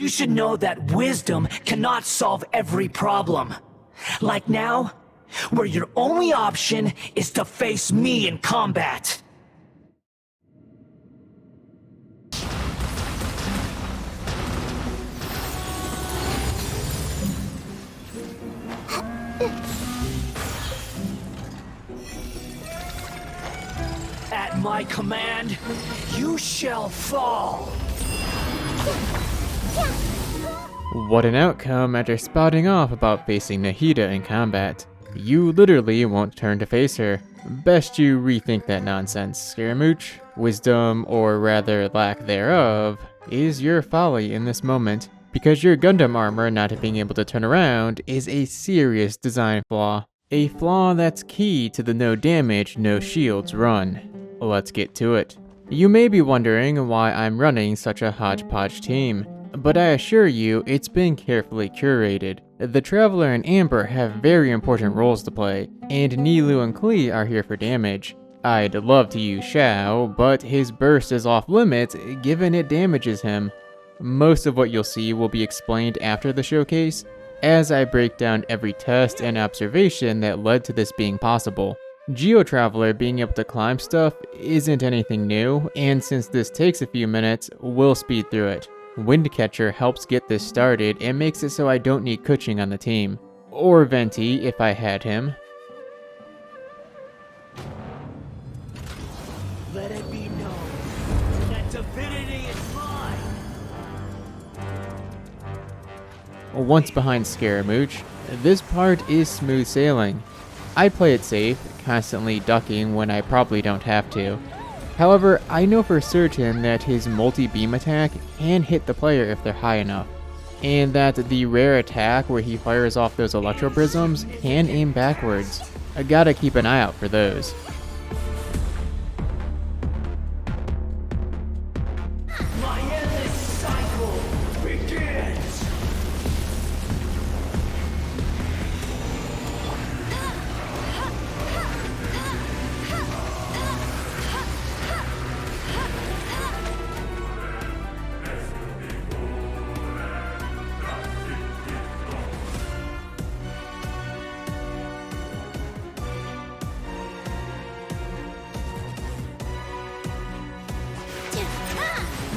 You should know that wisdom cannot solve every problem. Like now, where your only option is to face me in combat. At my command, you shall fall. What an outcome after spouting off about facing Nahida in combat. You literally won't turn to face her. Best you rethink that nonsense, Scaramouche. Wisdom, or rather lack thereof, is your folly in this moment, because your Gundam armor not being able to turn around is a serious design flaw. A flaw that's key to the no damage, no shields run. Let's get to it. You may be wondering why I'm running such a hodgepodge team, but I assure you it's been carefully curated. The Traveler and Amber have very important roles to play, and Nilou and Klee are here for damage. I'd love to use Xiao, but his burst is off limits given it damages him. Most of what you'll see will be explained after the showcase, as I break down every test and observation that led to this being possible. Geo-Traveler being able to climb stuff isn't anything new, and since this takes a few minutes, we'll speed through it. Windcatcher helps get this started and makes it so I don't need Kuching on the team. Or Venti if I had him. Let it be known that divinity is mine. Once behind Scaramouche, this part is smooth sailing. I play it safe, constantly ducking when I probably don't have to. However, I know for certain that his multi-beam attack can hit the player if they're high enough, and that the rare attack where he fires off those electro prisms can aim backwards. I gotta keep an eye out for those. My endless cycle begins.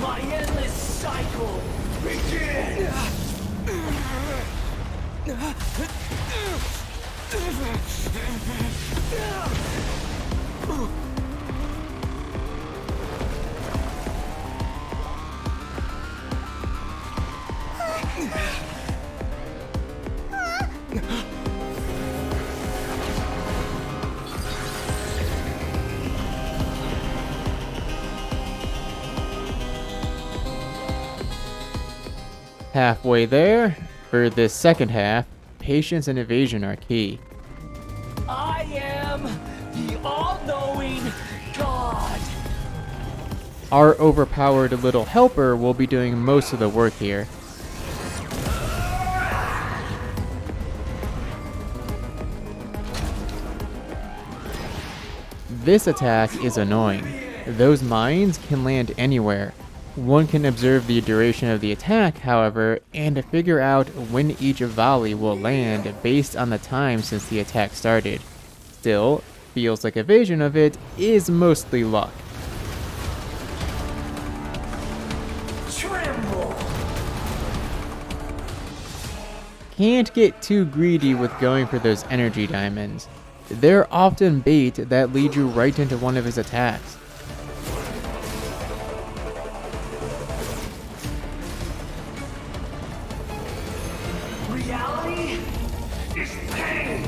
My endless cycle begins! Halfway there. For this second half, patience and evasion are key. I am the all-knowing God. Our overpowered little helper will be doing most of the work here. This attack is annoying. Those mines can land anywhere. One can observe the duration of the attack, however, and figure out when each volley will land based on the time since the attack started. Still, feels like evasion of it is mostly luck. Tremble. Can't get too greedy with going for those energy diamonds. They're often bait that lead you right into one of his attacks. Reality is pain.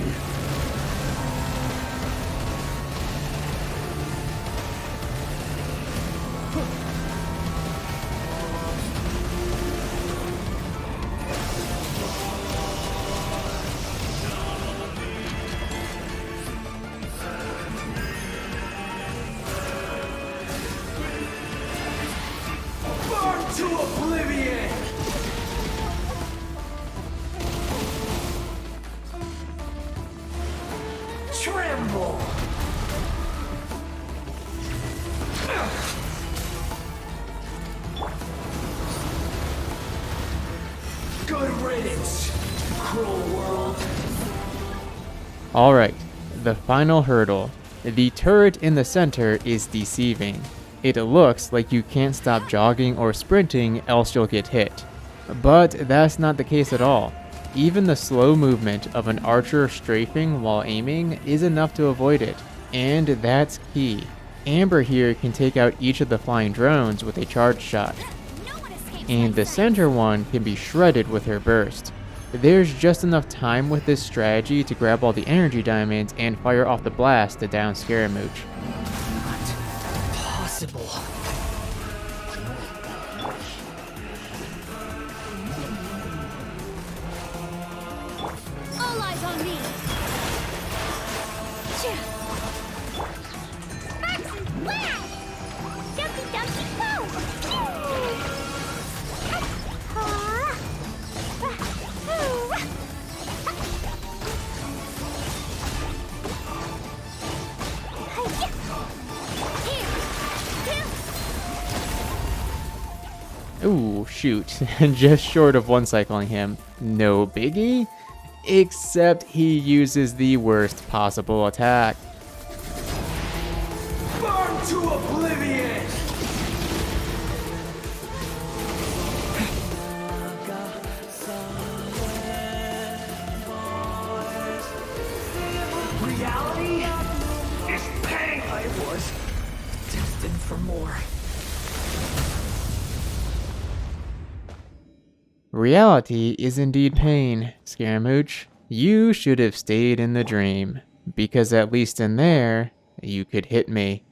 Burn to oblivion. Good riddance, cruel world. Alright, the final hurdle. The turret in the center is deceiving. It looks like you can't stop jogging or sprinting else you'll get hit. But that's not the case at all. Even the slow movement of an archer strafing while aiming is enough to avoid it, and that's key. Amber here can take out each of the flying drones with a charge shot, and the center one can be shredded with her burst. There's just enough time with this strategy to grab all the energy diamonds and fire off the blast to down Scaramouche. Not possible. All eyes on me. Wow! Dumpy dumpy go! Ooh, shoot. Just short of one-cycling him. No biggie? Except he uses the worst possible attack. Burn to oblivion! Reality is pain. I was destined for more. Reality is indeed pain, Scaramouche. You should have stayed in the dream, because at least in there, you could hit me.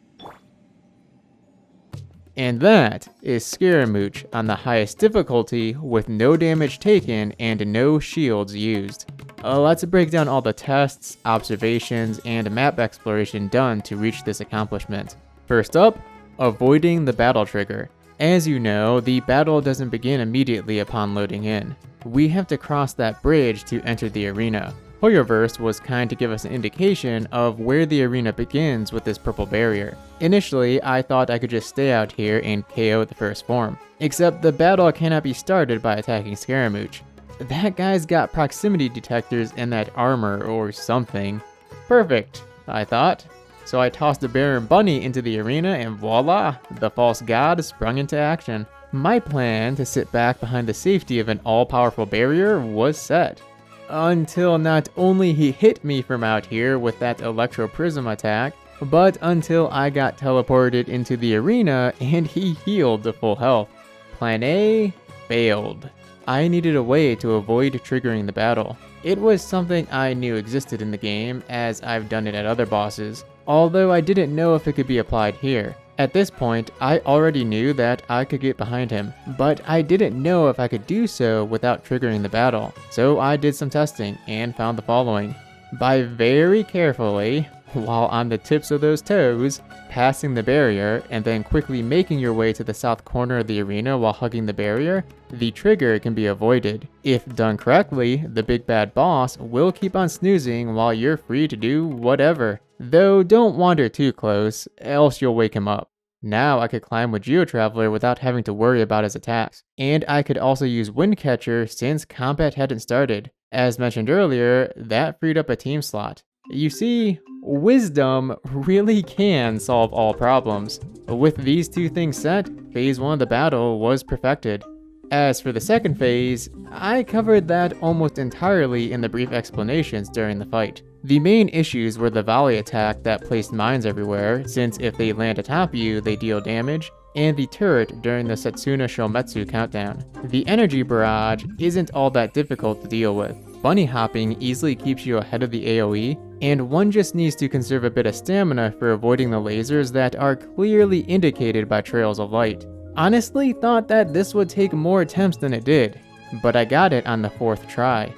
And that is Scaramouche on the highest difficulty with no damage taken and no shields used. Let's break down all the tests, observations, and map exploration done to reach this accomplishment. First up, avoiding the battle trigger. As you know, the battle doesn't begin immediately upon loading in. We have to cross that bridge to enter the arena. Hoyoverse was kind to give us an indication of where the arena begins with this purple barrier. Initially, I thought I could just stay out here and KO the first form. Except the battle cannot be started by attacking Scaramouche. That guy's got proximity detectors in that armor or something. Perfect, I thought. So I tossed the bear and bunny into the arena and voila, the false god sprung into action. My plan to sit back behind the safety of an all-powerful barrier was set. Until not only he hit me from out here with that electro prism attack, but until I got teleported into the arena and he healed to full health. Plan A failed. I needed a way to avoid triggering the battle. It was something I knew existed in the game, as I've done it at other bosses, although I didn't know if it could be applied here. At this point, I already knew that I could get behind him, but I didn't know if I could do so without triggering the battle. So I did some testing and found the following. By very carefully, while on the tips of those toes, passing the barrier and then quickly making your way to the south corner of the arena while hugging the barrier, the trigger can be avoided. If done correctly, the big bad boss will keep on snoozing while you're free to do whatever. Though don't wander too close, else you'll wake him up. Now I could climb with Geo Traveler without having to worry about his attacks. And I could also use Windcatcher since combat hadn't started. As mentioned earlier, that freed up a team slot. You see, wisdom really can solve all problems. With these two things set, phase 1 of the battle was perfected. As for the second phase, I covered that almost entirely in the brief explanations during the fight. The main issues were the volley attack that placed mines everywhere, since if they land atop you, they deal damage, and the turret during the Setsuna Shometsu countdown. The energy barrage isn't all that difficult to deal with. Bunny hopping easily keeps you ahead of the AoE, and one just needs to conserve a bit of stamina for avoiding the lasers that are clearly indicated by trails of light. Honestly thought that this would take more attempts than it did, but I got it on the 4th try.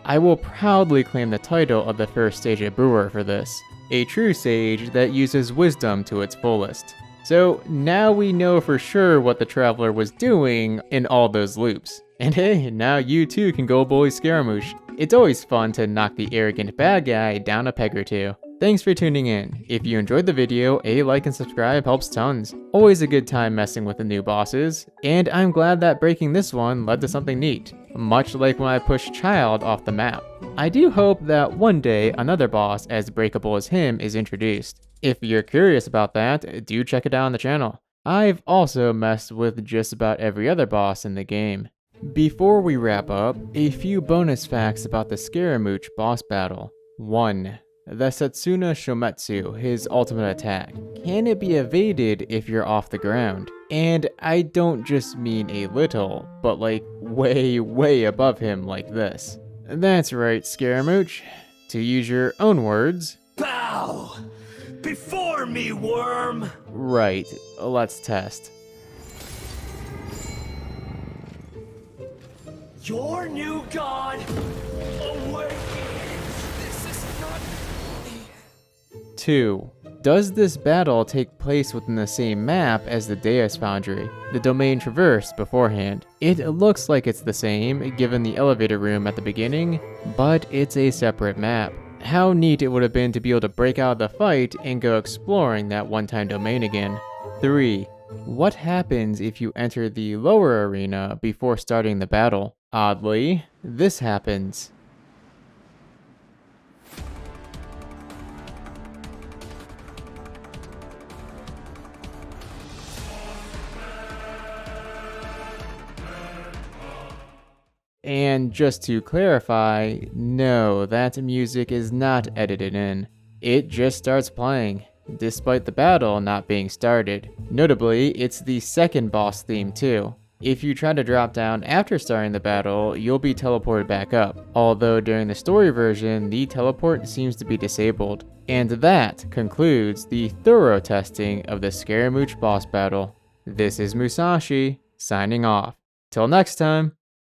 I will proudly claim the title of the first stage of Brewer for this, a true sage that uses wisdom to its fullest. So now we know for sure what the Traveler was doing in all those loops. And hey, now you too can go bully Scaramouche. It's always fun to knock the arrogant bad guy down a peg or two. Thanks for tuning in. If you enjoyed the video, a like and subscribe helps tons. Always a good time messing with the new bosses, and I'm glad that breaking this one led to something neat, much like when I pushed Child off the map. I do hope that one day another boss as breakable as him is introduced. If you're curious about that, do check it out on the channel. I've also messed with just about every other boss in the game. Before we wrap up, a few bonus facts about the Scaramouche boss battle. 1. The Setsuna Shometsu, his ultimate attack. Can it be evaded if you're off the ground? And I don't just mean a little, but like way above him like this. That's right, Scaramouche. To use your own words, Bow before me, worm. right, let's test. Your new god awakens. 2. Does this battle take place within the same map as the Deus Foundry, the domain traversed beforehand? It looks like it's the same, given the elevator room at the beginning, but it's a separate map. How neat it would have been to be able to break out of the fight and go exploring that one-time domain again. 3. What happens if you enter the lower arena before starting the battle? Oddly, this happens. And just to clarify, no, that music is not edited in. It just starts playing, despite the battle not being started. Notably, it's the second boss theme too. If you try to drop down after starting the battle, you'll be teleported back up, although during the story version, the teleport seems to be disabled. And that concludes the thorough testing of the Scaramouche boss battle. This is Musashi, signing off. Till next time!